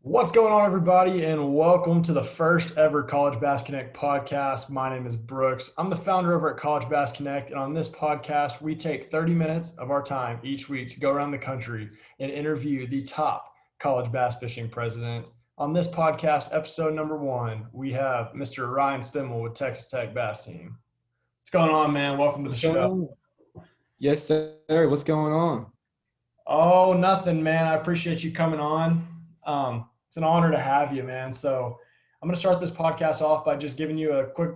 What's going on, everybody, and welcome to the first ever College Bass Connect podcast. My name is Brooks. I'm the founder over at College Bass Connect, and on this podcast, we take 30 minutes of our time each week to go around the country and interview the top college bass fishing presidents. On this podcast, episode number 1, we have Mr. Ryan Stimmel with Texas Tech Bass Team. What's going on, man? Welcome to the What's going show. on? Yes, sir. What's going on? Oh, nothing, man. I appreciate you coming on. It's an honor to have you, man. So I'm going to start this podcast off by just giving you a quick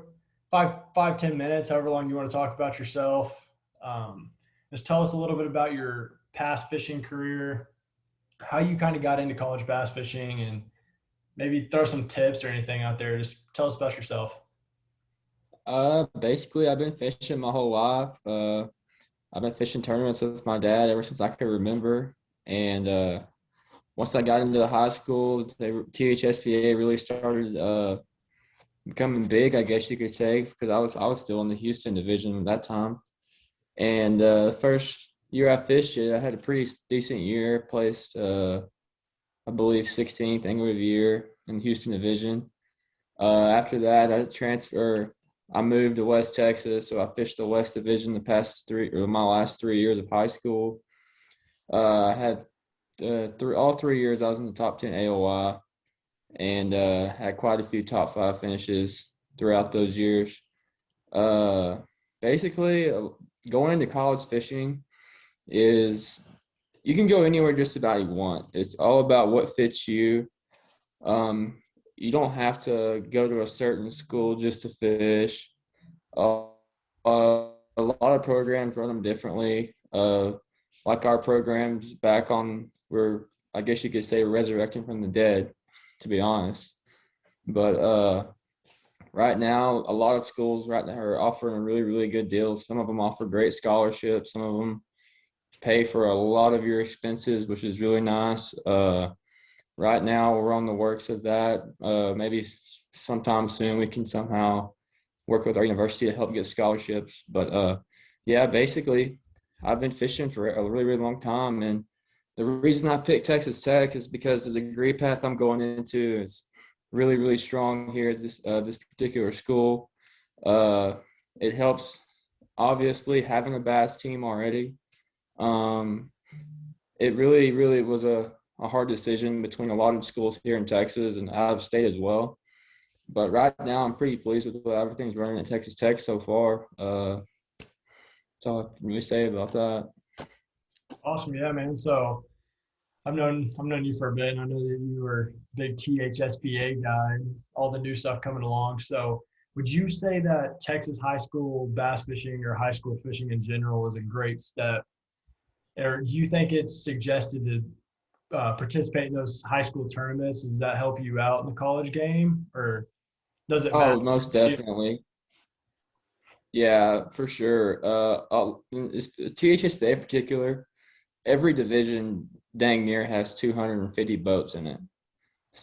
10 minutes, however long you want to talk about yourself. Just tell us a little bit about your past fishing career, how you kind of got into college bass fishing, and maybe throw some tips or anything out there. Just tell us about yourself. Basically, I've been fishing my whole life. I've been fishing tournaments with my dad ever since I can remember. And once I got into high school, THSPA really started becoming big, I guess you could say, because I was still in the Houston division at that time. And the first year I fished it, I had a pretty decent year. Placed, I believe, 16th Angler of the Year in the Houston division. After that, I moved to West Texas, so I fished the West Division my last 3 years of high school. I had all 3 years I was in the top 10 AOY and had quite a few top 5 finishes throughout those years. Basically, going into college fishing is you can go anywhere just about you want. It's all about what fits you. You don't have to go to a certain school just to fish. Uh, a lot of programs run them differently. Like our programs back on, I guess you could say, resurrecting from the dead, to be honest. But right now, a lot of schools right now are offering really, really good deals. Some of them offer great scholarships. Some of them pay for a lot of your expenses, which is really nice. Right now, we're on the works of that. Maybe sometime soon we can somehow work with our university to help get scholarships. But yeah, basically, I've been fishing for a really, really long time. And the reason I picked Texas Tech is because the degree path I'm going into is really, really strong here at this particular school. It helps, obviously, having a bass team already. It really, really was a hard decision between a lot of schools here in Texas and out of state as well. But right now, I'm pretty pleased with what everything's running at Texas Tech so far. That's all I can really say about that. Awesome, yeah, man. So I've known you for a bit, and I know that you were a big THSBA guy, all the new stuff coming along. So would you say that Texas high school bass fishing or high school fishing in general is a great step? Or do you think it's suggested to participate in those high school tournaments? Does that help you out in the college game, or does it matter? Oh, most definitely. Yeah, for sure. THSBA in particular, every division dang near has 250 boats in it.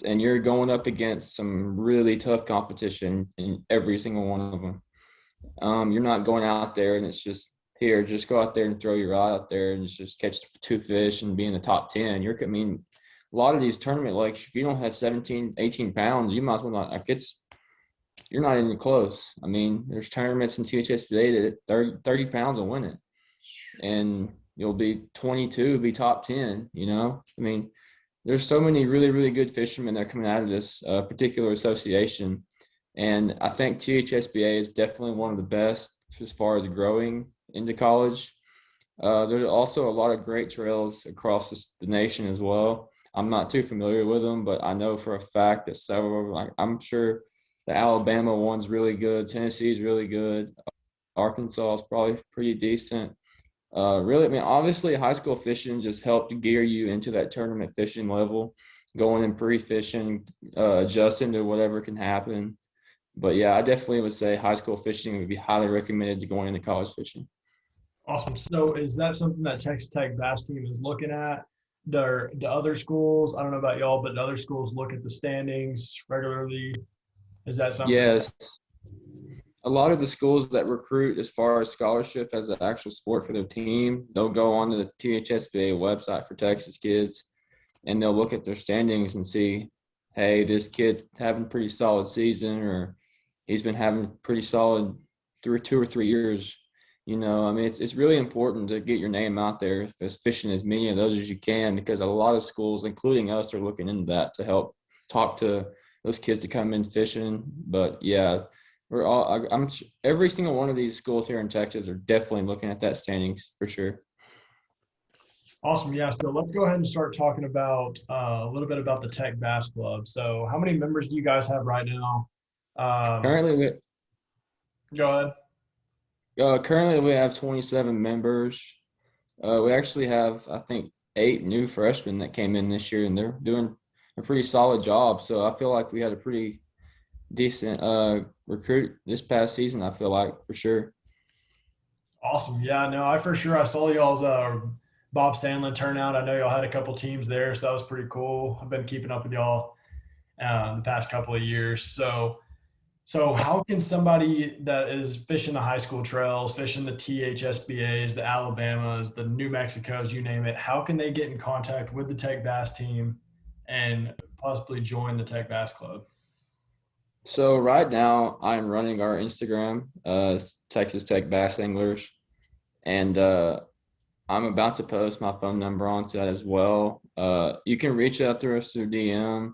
And you're going up against some really tough competition in every single one of them. You're not going out there and it's just go out there and throw your rod out there and just catch 2 fish and be in the top 10. A lot of these tournament, like if you don't have 17, 18 pounds, you might as well not, you're not even close. I mean, there's tournaments in THSBA that 30 pounds will win it. And you'll be 22, be top 10, you know? I mean, there's so many really, really good fishermen that are coming out of this particular association. And I think THSBA is definitely one of the best as far as growing into college. There's also a lot of great trails across the nation as well. I'm not too familiar with them, but I know for a fact that several, like I'm sure the Alabama one's really good. Tennessee's really good. Arkansas is probably pretty decent. Really, I mean, obviously, high school fishing just helped gear you into that tournament fishing level, going and pre-fishing, adjusting to whatever can happen. But yeah, I definitely would say high school fishing would be highly recommended to going into college fishing. Awesome. So is that something that Texas Tech bass team is looking at? Do other schools, I don't know about y'all, but do other schools look at the standings regularly? Is that something? Yes, a lot of the schools that recruit as far as scholarship as an actual sport for their team, they'll go on to the THSBA website for Texas kids and they'll look at their standings and see, hey, this kid having a pretty solid season, or he's been having pretty solid 2 or 3 years. I mean, it's really important to get your name out there, as fishing as many of those as you can, because a lot of schools, including us, are looking into that to help talk to those kids to come in fishing. But yeah, I'm every single one of these schools here in Texas are definitely looking at that standings for sure. Awesome. Yeah. So let's go ahead and start talking about a little bit about the Tech Bass Club. So how many members do you guys have right now? Currently, Go ahead. currently we have 27 members. We actually have, I think, 8 new freshmen that came in this year, and they're doing a pretty solid job. So I feel like we had a pretty decent recruit this past season, I feel like, for sure. Awesome. Yeah. No, I saw y'all's Bob Sandlin turnout. I know y'all had a couple teams there, so that was pretty cool. I've been keeping up with y'all the past couple of years. So how can somebody that is fishing the high school trails, fishing the THSBAs, the Alabamas, the New Mexicos, you name it, how can they get in contact with the Tech Bass team and possibly join the Tech Bass Club? So right now I'm running our Instagram, Texas Tech Bass Anglers, and I'm about to post my phone number onto that as well. You can reach out to us through DM.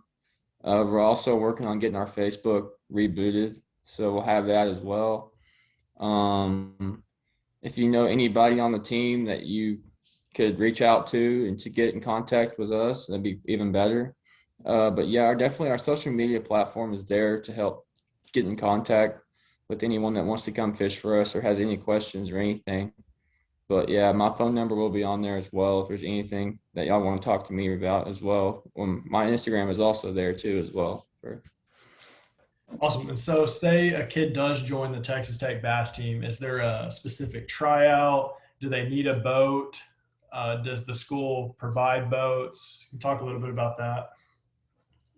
We're also working on getting our Facebook rebooted, so we'll have that as well. If you know anybody on the team that you could reach out to and to get in contact with us, that'd be even better. But yeah, our social media platform is there to help get in contact with anyone that wants to come fish for us or has any questions or anything. But yeah, my phone number will be on there as well if there's anything that y'all want to talk to me about as well. My Instagram is also there too as well. Awesome. And so, say a kid does join the Texas Tech Bass team, is there a specific tryout? Do they need a boat? Does the school provide boats? Talk a little bit about that.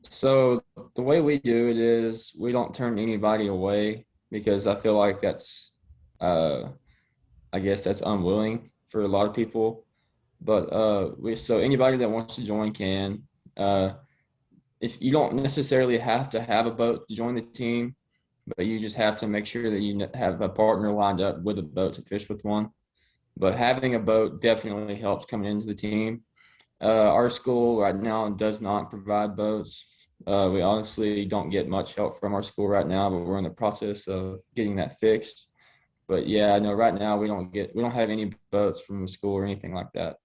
So the way we do it is we don't turn anybody away, because I feel like uh, I guess that's unwilling for a lot of people. But so anybody that wants to join can. Uh, if you don't necessarily have to have a boat to join the team, but you just have to make sure that you have a partner lined up with a boat to fish with one. But having a boat definitely helps coming into the team. Our school right now does not provide boats. We honestly don't get much help from our school right now, but we're in the process of getting that fixed. But yeah, no, right now we don't have any boats from the school or anything like that.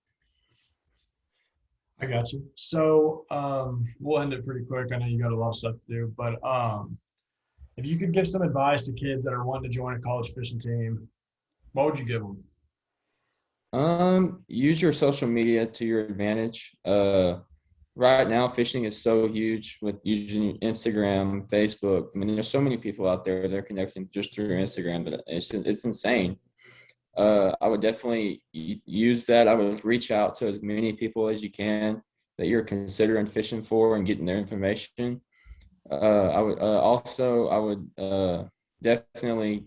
I got you. So we'll end it pretty quick. I know you got a lot of stuff to do, but if you could give some advice to kids that are wanting to join a college fishing team, what would you give them? Use your social media to your advantage. Right now fishing is so huge with using Instagram, Facebook. I mean, there's so many people out there that are connecting just through Instagram, but it's insane. I would definitely use that. I would reach out to as many people as you can that you're considering fishing for and getting their information. I would definitely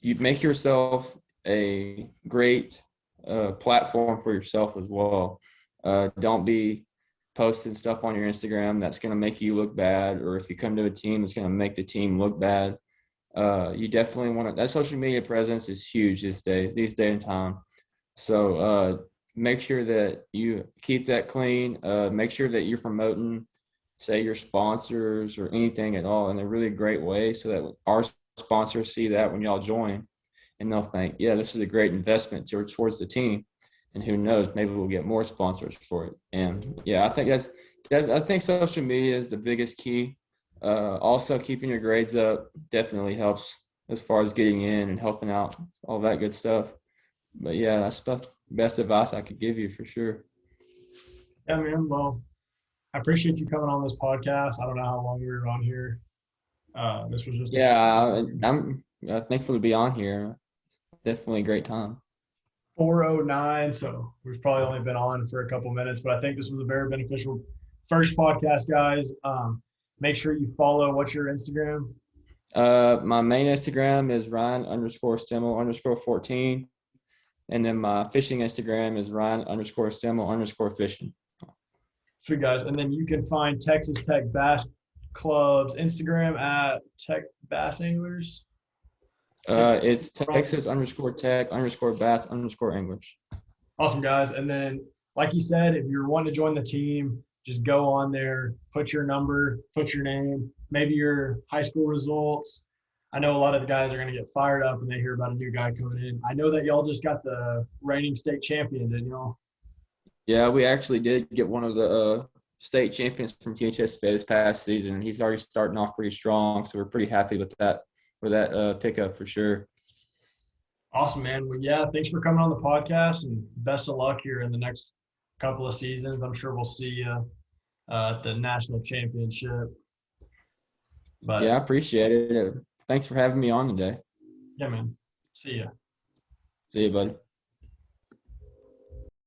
you make yourself a great platform for yourself as well. Don't be posting stuff on your Instagram that's going to make you look bad, or if you come to a team, it's going to make the team look bad. You definitely want to, that social media presence is huge these days and time. So make sure that you keep that clean. Make sure that you're promoting, say, your sponsors or anything at all in a really great way, so that our sponsors see that when y'all join, and they'll think, yeah, this is a great investment towards the team. And who knows, maybe we'll get more sponsors for it. And yeah, I think social media is the biggest key. Also, keeping your grades up definitely helps as far as getting in and helping out, all that good stuff. But yeah, that's the best advice I could give you for sure. Yeah, man. Well, I appreciate you coming on this podcast. I don't know how long you were on here. This was just Yeah, I'm thankful to be on here. Definitely a great time. 4:09, so we've probably only been on for a couple minutes, but I think this was a very beneficial first podcast, guys. Make sure you follow. What's your Instagram? My main Instagram is Ryan_Stemmel_14. And then my fishing Instagram is Ryan_Stemmel_fishing Sweet guys. And then you can find Texas Tech Bass Club's Instagram at Tech Bass Anglers. It's Texas_Tech_Bath_Anglers. Awesome, guys. And then, like you said, if you're wanting to join the team, just go on there, put your number, put your name, maybe your high school results. I know a lot of the guys are going to get fired up when they hear about a new guy coming in. I know that y'all just got the reigning state champion, didn't y'all? Yeah, we actually did get one of the state champions from THSBA this past season, and he's already starting off pretty strong. So we're pretty happy with that pickup for sure. Awesome, man. Well, yeah, thanks for coming on the podcast, and best of luck here in the next couple of seasons. I'm sure we'll see you at the national championship. But Yeah, I appreciate it. Thanks for having me on today. yeah, man. See ya. See you, buddy.